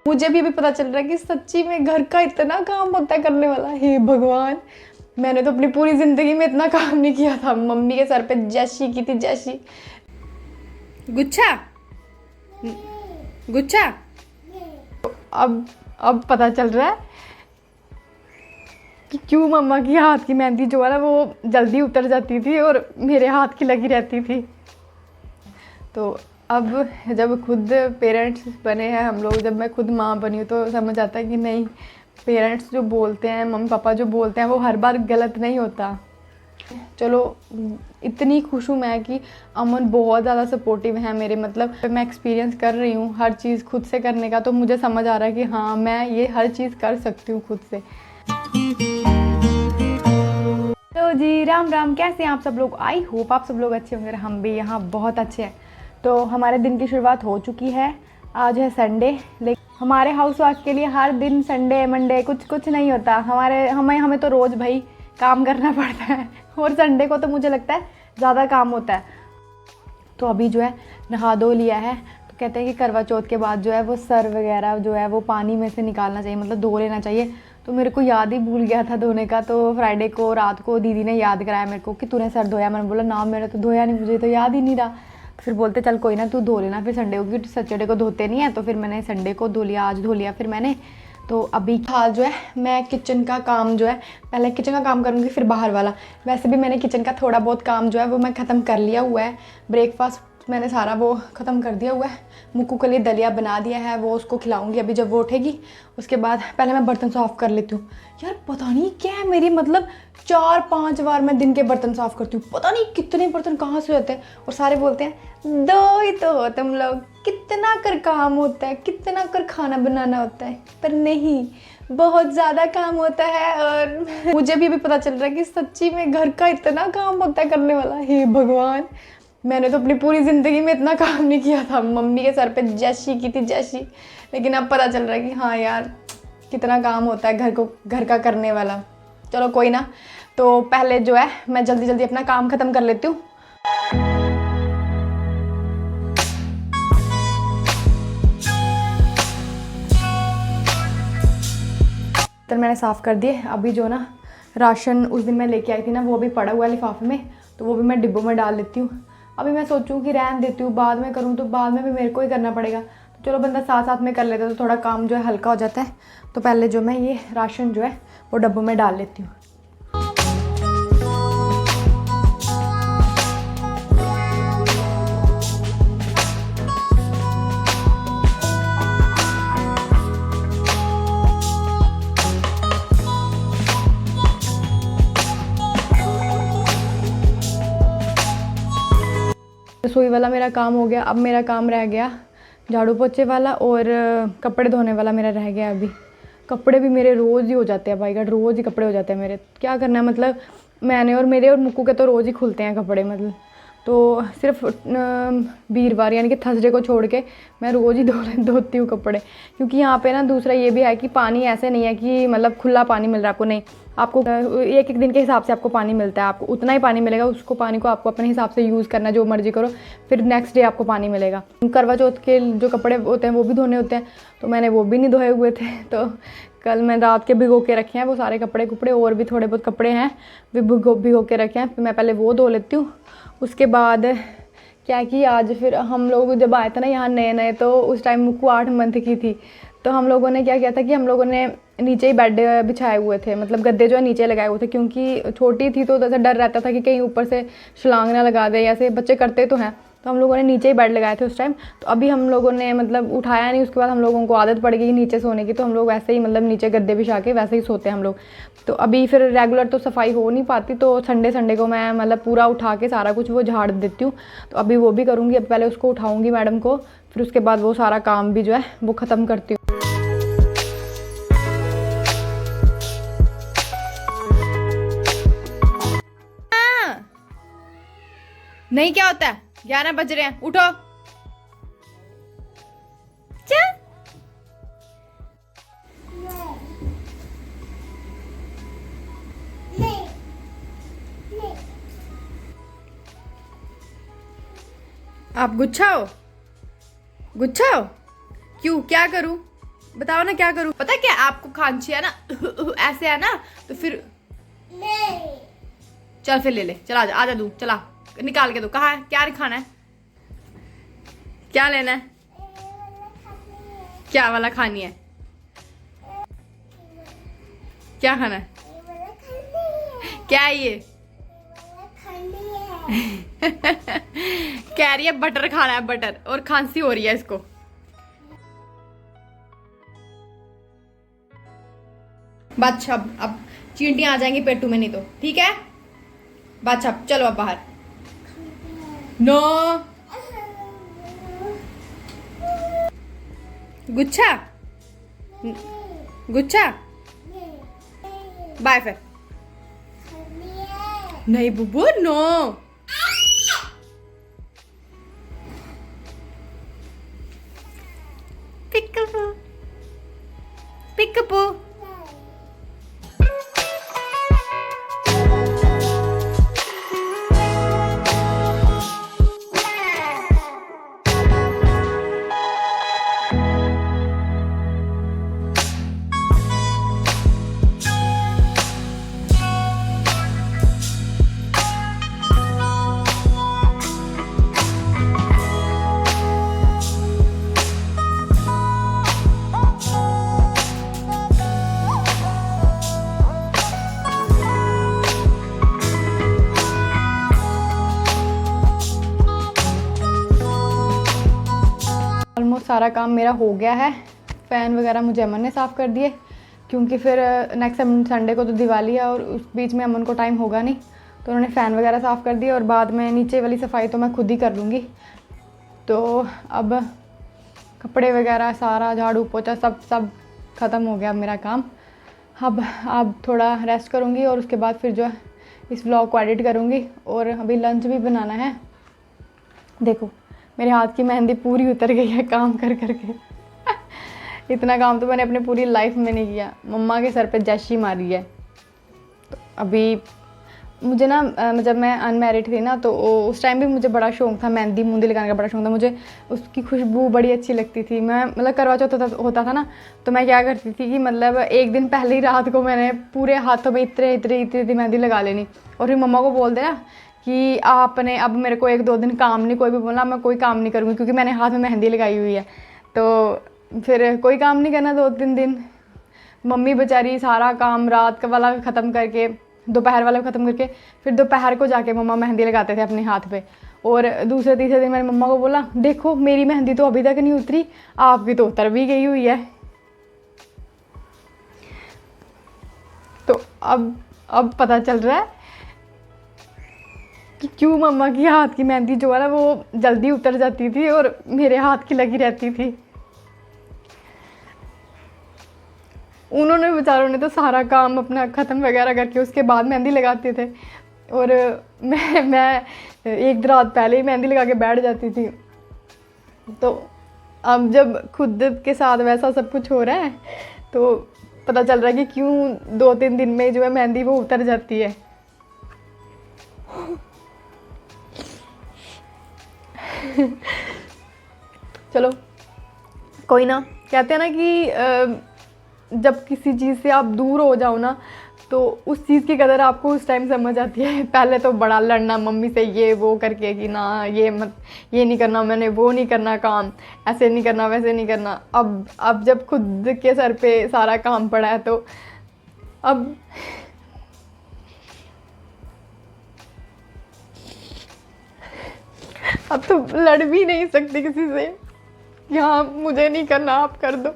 मुझे भी अभी पता चल रहा है कि सच्ची में घर का इतना काम होता है करने वाला। हे भगवान, मैंने तो अपनी पूरी ज़िंदगी में इतना काम नहीं किया था। मम्मी के सर पे जैसी की थी जैसी। गुच्छा गुच्छा। अब पता चल रहा है कि क्यों मम्मा की हाथ की मेहंदी जो है ना वो जल्दी उतर जाती थी और मेरे हाथ की लगी रहती थी। तो अब जब खुद पेरेंट्स बने हैं हम लोग, जब मैं खुद माँ बनी हूँ, तो समझ आता है कि नहीं, पेरेंट्स जो बोलते हैं, मम्मी पापा जो बोलते हैं, वो हर बार गलत नहीं होता। चलो, इतनी खुश हूँ मैं कि अमन बहुत ज़्यादा सपोर्टिव है मेरे। मतलब मैं एक्सपीरियंस कर रही हूँ हर चीज़ खुद से करने का, तो मुझे समझ आ रहा है कि हाँ, मैं ये हर चीज़ कर सकती हूँ खुद से। तो जी राम राम, कैसे हैं आप सब लोग? आई होप आप सब लोग अच्छे होंगे। हम भी यहाँ बहुत अच्छे हैं। तो हमारे दिन की शुरुआत हो चुकी है। आज है संडे, लेकिन हमारे हाउस वाइफ के लिए हर दिन संडे मंडे कुछ नहीं होता। हमें तो रोज़ भाई काम करना पड़ता है, और संडे को तो मुझे लगता है ज़्यादा काम होता है। तो अभी जो है नहा धो लिया है, तो कहते हैं कि करवा चौथ के बाद जो है वो सर वगैरह जो है वो पानी में से निकालना चाहिए, मतलब धो लेना चाहिए। तो मेरे को याद ही भूल गया था धोने का। तो फ्राइडे को रात को दीदी ने याद कराया मेरे को कि तूने सर धोया। मैंने बोला ना, मेरा तो धोया नहीं, मुझे तो याद ही नहीं रहा। तो फिर बोलते चल कोई ना, तू धो लेना फिर संडे को, क्योंकि सैटरडे को धोते नहीं है। तो फिर मैंने संडे को धो लिया, आज धो लिया फिर मैंने। तो अभी हाल जो है मैं किचन का काम जो है, पहले किचन का काम करूँगी फिर बाहर वाला। वैसे भी मैंने किचन का थोड़ा बहुत काम जो है वो मैं ख़त्म कर लिया हुआ है। ब्रेकफास्ट मैंने सारा वो ख़त्म कर दिया हुआ है। मुक्कू के लिए दलिया बना दिया है, वो उसको खिलाऊंगी अभी जब वो उठेगी। उसके बाद पहले मैं बर्तन साफ़ कर लेती हूँ। यार पता नहीं क्या है मेरी, मतलब 4-5 बार मैं दिन के बर्तन साफ़ करती हूँ। पता नहीं कितने बर्तन कहाँ से होते हैं। और सारे बोलते हैं 2 ही तो हो तुम लोग, कितना कर काम होता है, कितना कर खाना बनाना होता है। पर नहीं, बहुत ज़्यादा काम होता है। और मुझे भी अभी पता चल रहा है कि सच्ची में घर का इतना काम होता है करने वाला। हे भगवान, मैंने तो अपनी पूरी ज़िंदगी में इतना काम नहीं किया था। मम्मी के सर पे जैसी की थी जैसी। लेकिन अब पता चल रहा है कि हाँ यार, कितना काम होता है घर का करने वाला। चलो कोई ना, तो पहले जो है मैं जल्दी जल्दी अपना काम ख़त्म कर लेती हूँ। तो मैंने साफ़ कर दिए। अभी जो ना राशन उस दिन मैं लेके आई थी ना, वो अभी पड़ा हुआ है लिफाफे में, तो वो भी मैं डिब्बों में डाल लेती हूँ। अभी मैं सोचूं कि रहन देती हूँ, बाद में करूँ, तो बाद में भी मेरे को ही करना पड़ेगा। तो चलो बंदा साथ साथ में कर लेता है तो थोड़ा काम जो है हल्का हो जाता है। तो पहले जो मैं ये राशन जो है वो डब्बों में डाल लेती हूँ। रसोई वाला मेरा काम हो गया। अब मेरा काम रह गया झाड़ू पोछे वाला, और कपड़े धोने वाला मेरा रह गया। अभी कपड़े भी मेरे रोज़ ही हो जाते हैं भाई गॉड, रोज़ ही कपड़े हो जाते हैं मेरे। क्या करना है, मतलब मैंने और मेरे और मुक्कू के तो रोज़ ही खुलते हैं कपड़े। मतलब तो सिर्फ वीरवार यानी कि थर्सडे को छोड़ के मैं रोज़ ही धोती हूँ कपड़े। क्योंकि यहाँ पे ना दूसरा ये भी है कि पानी ऐसे नहीं है कि मतलब खुला पानी मिल रहा है आपको, नहीं, आपको एक दिन के हिसाब से आपको पानी मिलता है। आपको उतना ही पानी मिलेगा, उसको पानी को आपको अपने हिसाब से यूज़ करना, जो मर्जी करो, फिर नेक्स्ट डे आपको पानी मिलेगा। करवा चौथ के जो कपड़े होते हैं वो भी धोने होते हैं, तो मैंने वो भी नहीं धोए हुए थे। तो कल मैं रात के भिगो के रखे हैं वो सारे कपड़े, और भी थोड़े बहुत कपड़े हैं वो भिगो के रखे हैं। फिर मैं पहले वो धो लेती हूँ। उसके बाद क्या कि आज फिर हम लोग जब आए थे ना यहाँ नए, तो उस टाइम मुक्कू 8 मंथ की थी। तो हम लोगों ने क्या किया था कि हम लोगों ने नीचे ही बेड बिछाए हुए थे, मतलब गद्दे जो है नीचे लगाए हुए थे, क्योंकि छोटी थी तो ऐसा डर रहता था कि कहीं ऊपर से छलांग ना लगा दे। ऐसे बच्चे करते तो हैं, तो हम लोगों ने नीचे ही बेड लगाए थे उस टाइम। तो अभी हम लोगों ने मतलब उठाया नहीं। उसके बाद हम लोगों को आदत पड़ गई नीचे सोने की, तो हम लोग वैसे ही मतलब नीचे गद्दे बिछा के वैसे ही सोते हैं हम लोग। तो अभी फिर रेगुलर तो सफाई हो नहीं पाती, तो संडे को मैं मतलब पूरा उठा के सारा कुछ वो झाड़ देती हूँ। तो अभी वो भी करूँगी। अब पहले उसको उठाऊँगी मैडम को, फिर उसके बाद वो सारा काम भी जो है वो ख़त्म करती हूँ। नहीं, क्या होता है, 11 बज रहे हैं, उठो। चल आप गुच्छा हो? क्यों, क्या करूं? बताओ ना क्या करूं। पता है क्या, आपको खांसी है ना, ऐसे है ना, तो फिर नहीं। चल फिर ले ले, चला आजा दूध, चला निकाल के दो। कहाँ है, क्या खाना है, क्या लेना है, क्या वाला खानी है, क्या खाना है, क्या है ये? कह रही है बटर खाना है, बटर, और खांसी हो रही है इसको। बादशाह अब चींटियां आ जाएंगी पेटू में, नहीं तो ठीक है। बादशाह चलो अब बाहर। नो गुच्छा, गुच्छा, बाय फिर। नहीं बुबू, नो। पिकपू, पिकपू। ऑलमोस्ट सारा काम मेरा हो गया है। फ़ैन वगैरह मुझे अमन ने साफ़ कर दिए, क्योंकि फिर नेक्स्ट संडे को तो दिवाली है और उस बीच में अमन को टाइम होगा नहीं, तो उन्होंने फ़ैन वगैरह साफ़ कर दिए और बाद में नीचे वाली सफाई तो मैं खुद ही कर लूँगी। तो अब कपड़े वगैरह सारा झाड़ू पोछा सब ख़त्म हो गया मेरा काम। अब थोड़ा रेस्ट करूँगी और उसके बाद फिर जो है इस व्लॉग को एडिट करूँगी और अभी लंच भी बनाना है। देखो मेरे हाथ की मेहंदी पूरी उतर गई है काम कर करके। इतना काम तो मैंने अपने पूरी लाइफ में नहीं किया। मम्मा के सर पे जैशी मारी है। तो अभी मुझे ना जब मैं अनमैरिड थी ना, तो उस टाइम भी मुझे बड़ा शौक़ था, मेहंदी मूंदी लगाने का बड़ा शौक़ था मुझे। उसकी खुशबू बड़ी अच्छी लगती थी। मैं मतलब करवा चौथ होता था ना, तो मैं क्या करती थी कि मतलब एक दिन पहले ही रात को मैंने पूरे हाथों में इतनी मेहंदी लगा लेनी और फिर मम्मा को बोल देना कि आपने अब मेरे को 1-2 दिन काम नहीं, कोई भी बोला मैं कोई काम नहीं करूँगी, क्योंकि मैंने हाथ में मेहंदी लगाई हुई है। तो फिर कोई काम नहीं करना 2-3 दिन। मम्मी बेचारी सारा काम रात का वाला ख़त्म करके, दोपहर वाला ख़त्म करके, फिर दोपहर को जाके मम्मा मेहंदी लगाते थे अपने हाथ पे। और दूसरे तीसरे दिन मैंने मम्मा को बोला, देखो मेरी मेहंदी तो अभी तक नहीं उतरी, आपकी तो उतर भी गई हुई है। तो अब पता चल रहा है कि क्यों मम्मा की हाथ की मेहंदी जो है ना वो जल्दी उतर जाती थी और मेरे हाथ की लगी रहती थी। उन्होंने बेचारों ने तो सारा काम अपना ख़त्म वगैरह करके उसके बाद मेहंदी लगाते थे और मैं एक रात पहले ही मेहंदी लगा के बैठ जाती थी। तो अब जब खुद के साथ वैसा सब कुछ हो रहा है तो पता चल रहा है कि क्यों 2-3 दिन में जो है मेहंदी वो उतर जाती है। चलो कोई ना, कहते हैं ना कि जब किसी चीज़ से आप दूर हो जाओ ना तो उस चीज़ की कदर आपको उस टाइम समझ आती है। पहले तो बड़ा लड़ना मम्मी से ये वो करके कि ना ये मत, ये नहीं करना मैंने, वो नहीं करना काम, ऐसे नहीं करना वैसे नहीं करना। अब जब खुद के सर पे सारा काम पड़ा है तो अब तो लड़ भी नहीं सकती किसी से कि हाँ मुझे नहीं करना आप कर दो।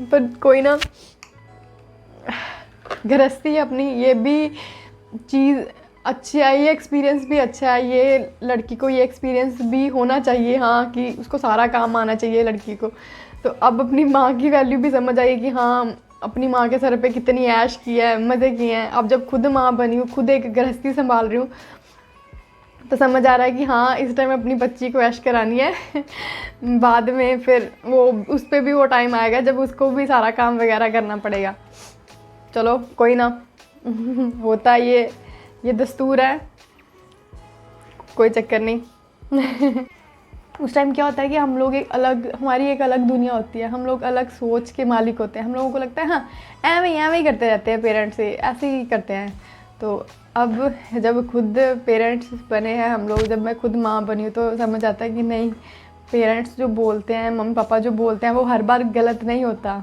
पर कोई ना, गृहस्थी अपनी ये भी चीज़ अच्छी है, ये एक्सपीरियंस भी अच्छा है। ये लड़की को ये एक्सपीरियंस भी होना चाहिए हाँ, कि उसको सारा काम आना चाहिए लड़की को। तो अब अपनी माँ की वैल्यू भी समझ आई कि हाँ अपनी माँ के सर पे कितनी ऐश की है, मज़े किए हैं। अब जब खुद माँ बनी हूँ, खुद एक गृहस्थी संभाल रही हूँ, तो समझ आ रहा है कि हाँ इस टाइम अपनी बच्ची को ऐश करानी है। बाद में फिर वो उस पर भी वो टाइम आएगा जब उसको भी सारा काम वगैरह करना पड़ेगा। चलो कोई ना, होता है ये दस्तूर है, कोई चक्कर नहीं। उस टाइम क्या होता है कि हम लोग हमारी एक अलग दुनिया होती है, हम लोग अलग सोच के मालिक होते हैं। हम लोगों को लगता है हाँ ऐਵੇਂ ही करते रहते हैं, पेरेंट्स से ऐसे ही करते हैं। तो अब जब खुद पेरेंट्स बने हैं हम लोग, जब मैं खुद माँ बनी हूँ, तो समझ आता है कि नहीं, पेरेंट्स जो बोलते हैं, मम्मी पापा जो बोलते हैं, वो हर बार गलत नहीं होता।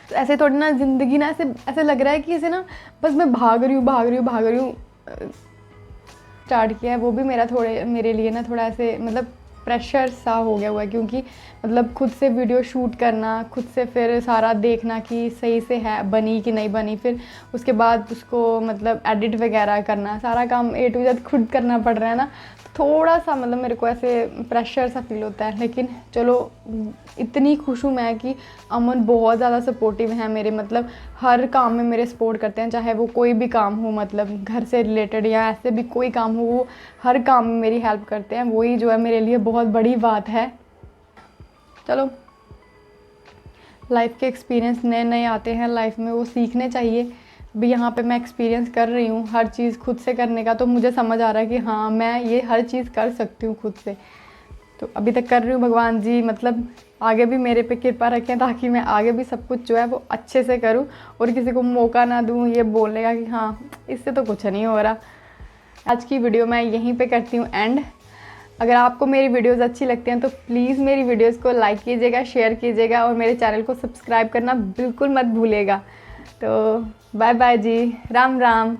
तो ऐसे थोड़ी ना ज़िंदगी ना ऐसे लग रहा है कि ऐसे ना बस मैं भाग रही हूँ स्टार्ट किया है, वो भी मेरे लिए ना थोड़ा ऐसे मतलब प्रेशर सा हो गया हुआ है, क्योंकि मतलब खुद से वीडियो शूट करना, खुद से फिर सारा देखना कि सही से है बनी कि नहीं बनी, फिर उसके बाद उसको मतलब एडिट वगैरह करना, सारा काम A to Z खुद करना पड़ रहा है ना। थोड़ा सा मतलब मेरे को ऐसे प्रेशर सा फील होता है। लेकिन चलो, इतनी खुश हूँ मैं कि अमन बहुत ज़्यादा सपोर्टिव है मेरे, मतलब हर काम में मेरे सपोर्ट करते हैं, चाहे वो कोई भी काम हो, मतलब घर से रिलेटेड या ऐसे भी कोई काम हो, वो हर काम में मेरी हेल्प करते हैं। वही जो है मेरे लिए बहुत बड़ी बात है। चलो, लाइफ के एक्सपीरियंस नए नए आते हैं लाइफ में, वो सीखने चाहिए। अभी यहाँ पे मैं एक्सपीरियंस कर रही हूँ हर चीज़ खुद से करने का, तो मुझे समझ आ रहा है कि हाँ मैं ये हर चीज़ कर सकती हूँ खुद से। तो अभी तक कर रही हूँ। भगवान जी मतलब आगे भी मेरे पे कृपा रखें, ताकि मैं आगे भी सब कुछ जो है वो अच्छे से करूँ और किसी को मौका ना दूँ ये बोलने का कि हाँ इससे तो कुछ नहीं हो रहा। आज की वीडियो मैं यहीं पे करती हूँ एंड। अगर आपको मेरी वीडियोस अच्छी लगती हैं तो प्लीज़ मेरी वीडियोस को लाइक कीजिएगा, शेयर कीजिएगा और मेरे चैनल को सब्सक्राइब करना बिल्कुल मत भूलिएगा। तो बाय बाय जी, राम राम।